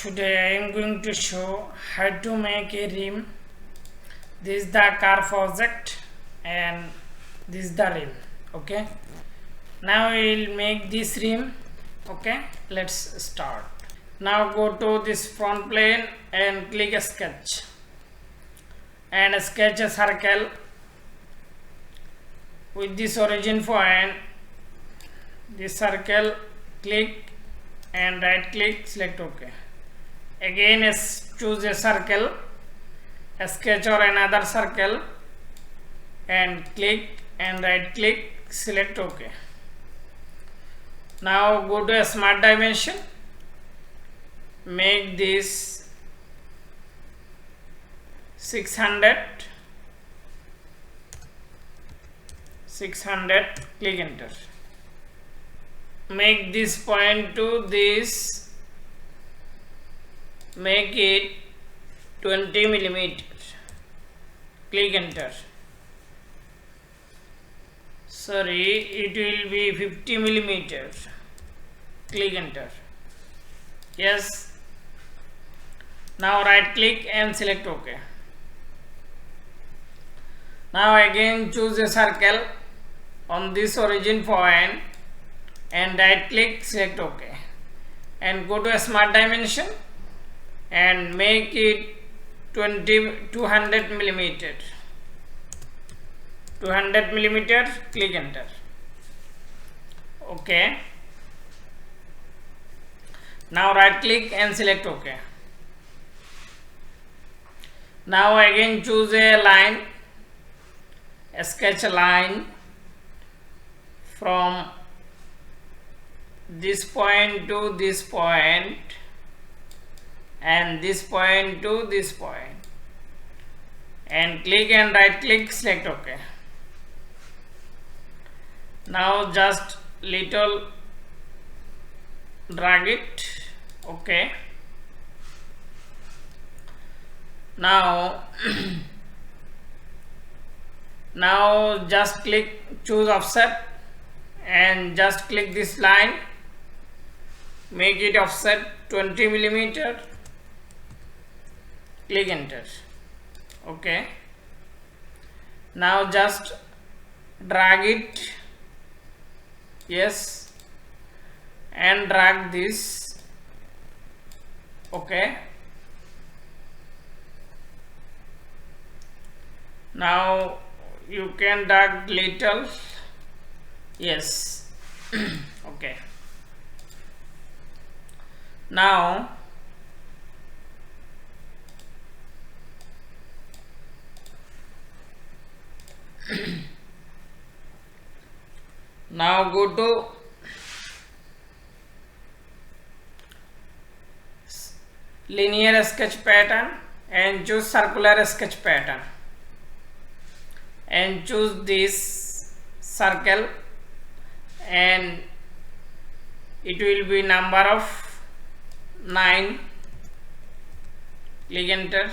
Today I am going to show how to make a rim. This is the car project and this is the rim. Okay, now we will make this rim. Okay, let's start. Now go to this front plane and click a sketch and sketch a circle with this origin point. This circle, click and right click, select OK. Again choose a circle, a sketch or another circle and click and right click, select OK. Now go to a smart dimension, make this 600, click enter. Make this point to this, make it 20 millimeters, click enter. Sorry, it will be 50 millimeters, click enter. Yes. Now right click and select OK. Now again choose a circle on this origin point and right click, select OK and go to a smart dimension and make it 200 millimeter, click enter. OK. Now right click and select OK. Now again choose a line, sketch a line from this point to this point and this point to this point and click and right click, select OK. Now just little drag it, OK. Now now just click, choose offset and just click this line, make it offset 20 millimeter, click enter. OK. Now just drag it, yes, and drag this, OK. Now you can drag little, yes. OK. Now now go to linear sketch pattern and choose circular sketch pattern and choose this circle and it will be number of 9, click enter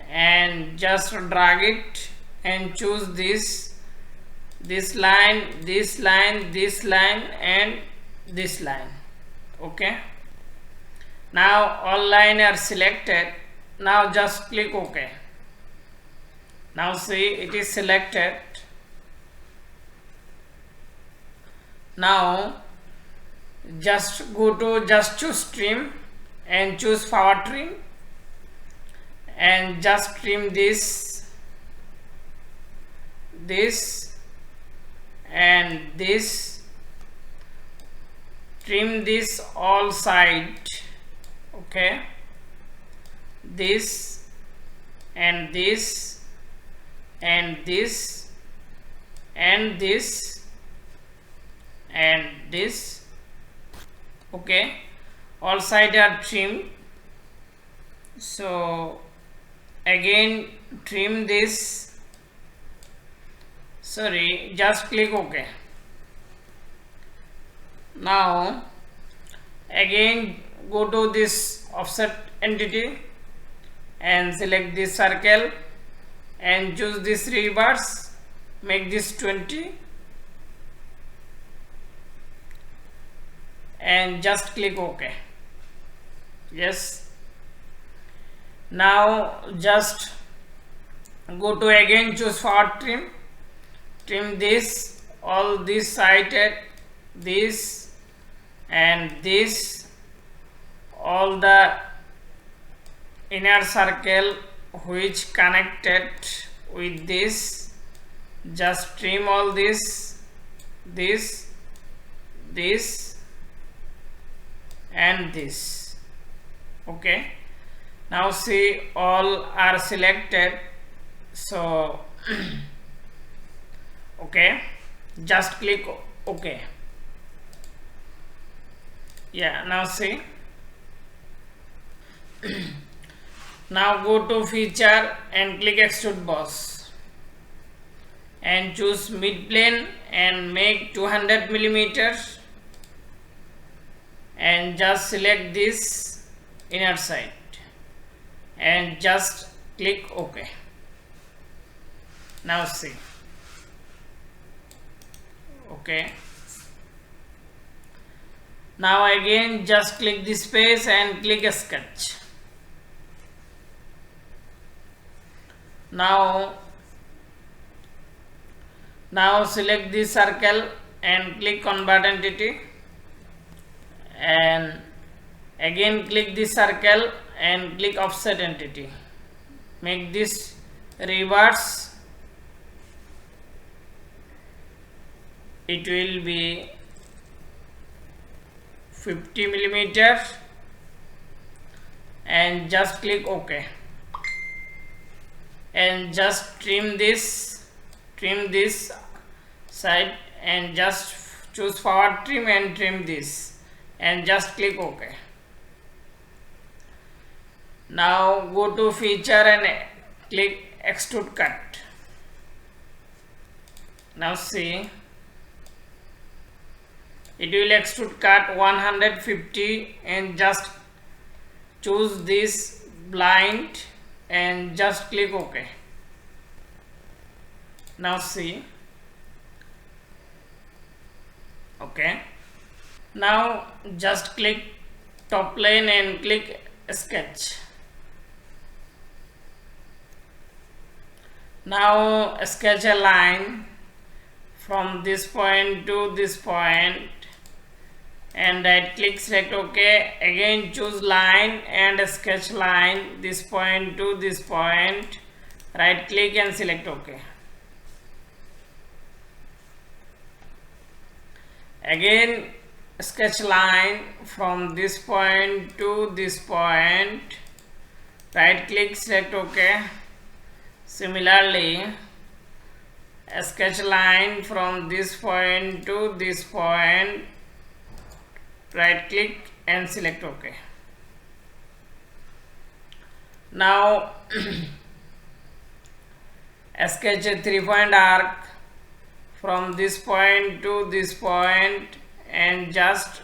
and just drag it and choose this line, this line, this line and this line. OK. Now all lines are selected. Now just click OK. Now see, it is selected. Now just go to choose trim and choose power trim and just trim this and this, trim this all side, OK, this and this and this and this and this, OK, all sides are trimmed. So again trim this, sorry, just click OK. Now again go to this offset entity and select this circle and choose this reverse, make this 20 and just click OK. Yes. Now just go to again, choose forward trim this, all this side, this and this, all the inner circle which connected with this, just trim all this and this. Okay, now see all are selected, so okay, just click OK. Yeah, now see. Now go to feature and click extrude boss and choose mid plane and make 200 millimeters and just select this inner side and just click OK. Now see. Okay. Now again just click this space and click a sketch. Now select this circle and click convert entity and again click this circle and click offset entity. Make this reverse. It will be 50 millimeters and just click OK and just trim this side and just choose forward trim and trim this and just click OK. Now go to feature and click extrude cut. Now see, it will extrude cut 150 and just choose this blind and just click OK. Now see. Okay. Now just click top plane and click sketch. Now sketch a line from this point to this point and right click, select OK. Again choose line and sketch line this point to this point, right click and select OK. Again sketch line from this point to this point, right click, select OK. Similarly, a sketch line from this point to this point, right click and select OK. Now sketch a 3-point arc from this point to this point and just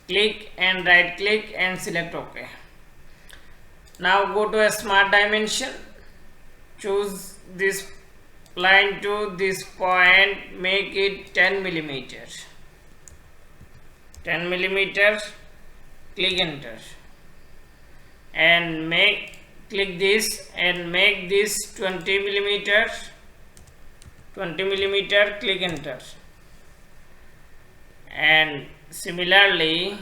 click and right click and select OK. Now go to a smart dimension, choose this line to this point, make it 10 millimeters. 10 millimeters, click enter and click this and make this 20 millimeters, 20 millimeter, click enter and similarly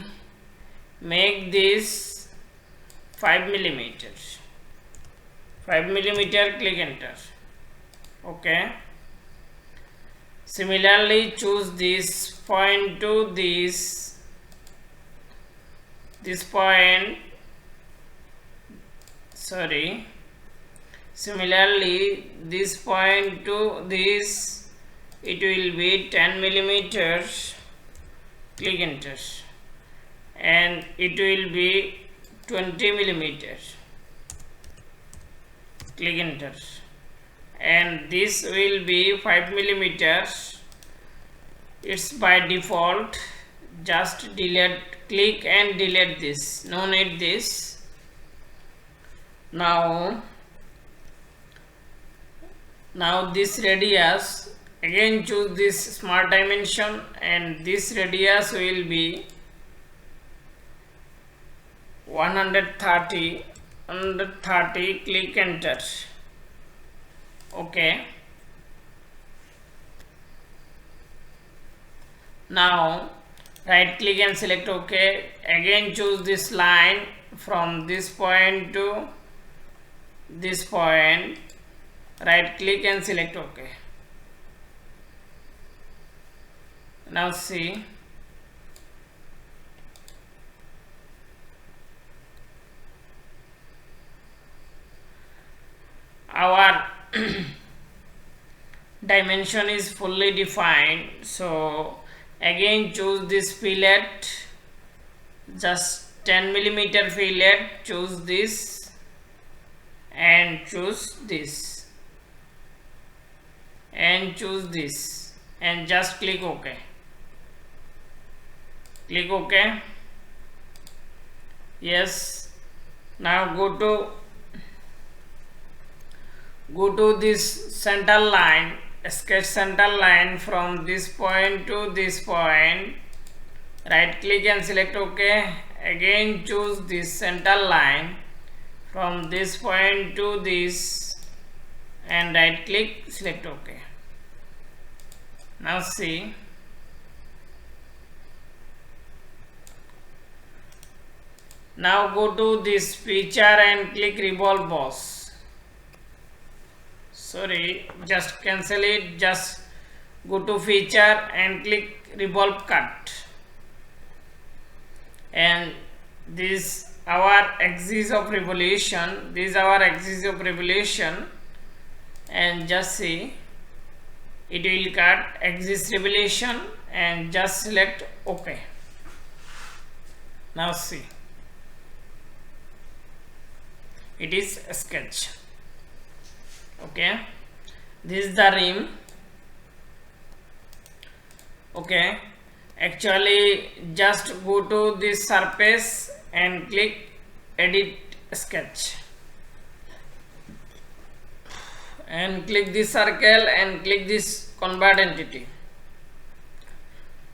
make this 5 millimeters, 5 millimeter, click enter. Okay. Similarly choose this point to this point, similarly this point to this, it will be 10 millimeters, click enter and it will be 20 millimeters, click enter and this will be 5 millimeters. It's by default, just delete, click and delete this, no need this. Now this radius, again choose this smart dimension and this radius will be 130, click enter. Okay. Now right click and select OK. Again choose this line from this point to this point. Right click and select OK. Now see, our dimension is fully defined. So again choose this fillet, just 10 millimeter fillet, choose this and choose this and choose this and just click OK. Click OK. Yes. Now go to this center line, sketch center line from this point to this point. Right click and select OK. Again choose this center line from this point to this and right click, select OK. Now see, now go to this feature and click revolve boss. Sorry, just cancel it. Just go to feature and click revolve cut. And this our axis of revolution. This is our axis of revolution. And just see, it will cut axis revolution and just select OK. Now see, it is a sketch. Okay, this is the rim. Okay, actually just go to this surface and click edit sketch and click this circle and click this convert entity.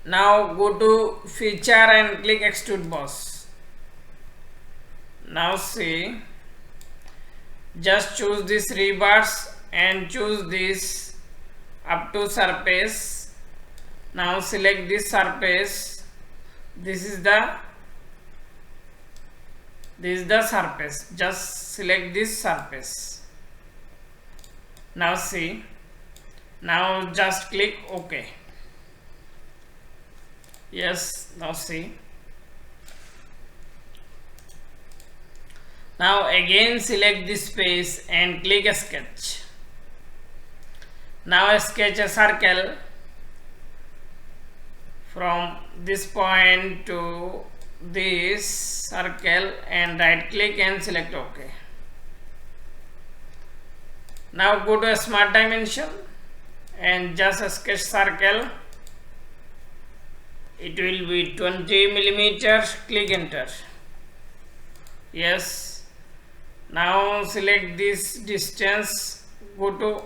Now go to feature and click extrude boss. Now see, just choose this reverse and choose this up to surface. Now select this surface. This is the surface. Just select this surface. Now see, now just click OK. Yes, now see. Now again select this face and click a sketch. Now sketch a circle from this point to this circle and right click and select OK. Now go to a smart dimension and just a sketch circle. It will be 20 millimeters. Click enter. Yes. Now select this distance. Go to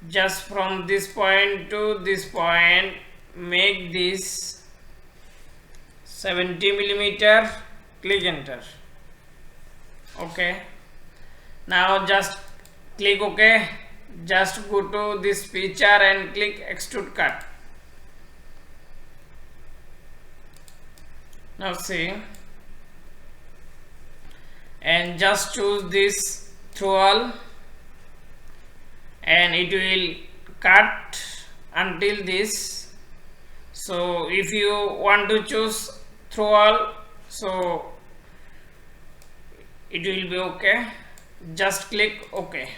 just from this point to this point. Make this 70 millimeter. Click enter. Okay. Now just click OK. Just go to this feature and click extrude cut. Now see, and just choose this through all and it will cut until this. So if you want to choose through all, so it will be OK. Just click OK.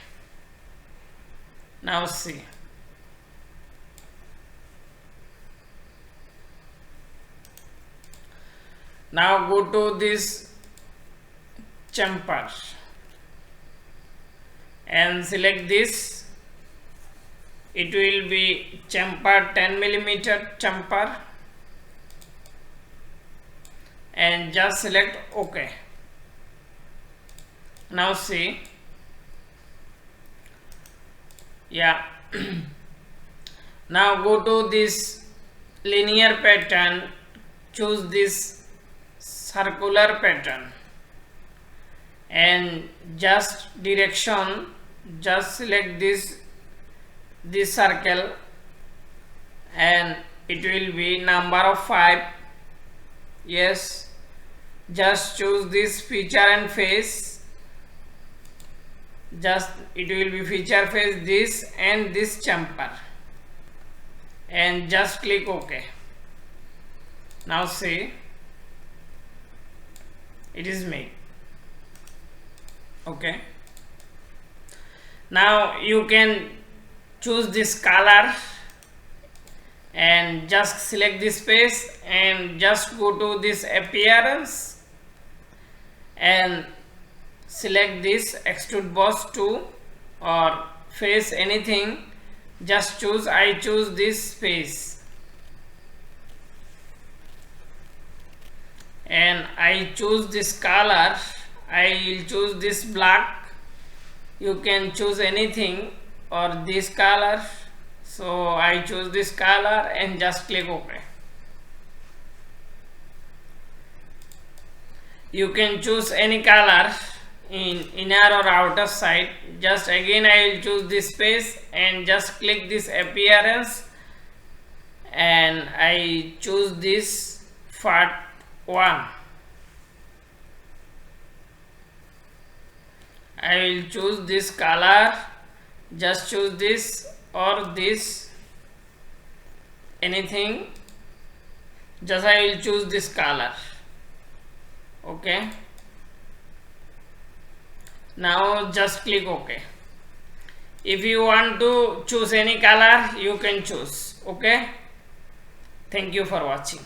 Now see, now go to this chamfer and select this. It will be chamfer 10 millimeter chamfer and just select OK. Now see, yeah. Now go to this linear pattern, choose this circular pattern, and just direction, just select this circle, and it will be number of 5. Yes, just choose this feature and face, just it will be feature face, this and this chamfer, and just click OK. Now see, it is made. Okay, now you can choose this color and just select this face and just go to this appearance and select this extrude boss 2 or face, anything, just choose. I choose this face and I choose this color. I will choose this black. You can choose anything or this color. So I choose this color and just click OK. You can choose any color in inner or outer side. Just again I will choose this space and just click this appearance and I choose this part 1. I will choose this color, just choose this or this, anything, just I will choose this color. Okay, now just click OK. If you want to choose any color, you can choose. Okay, thank you for watching.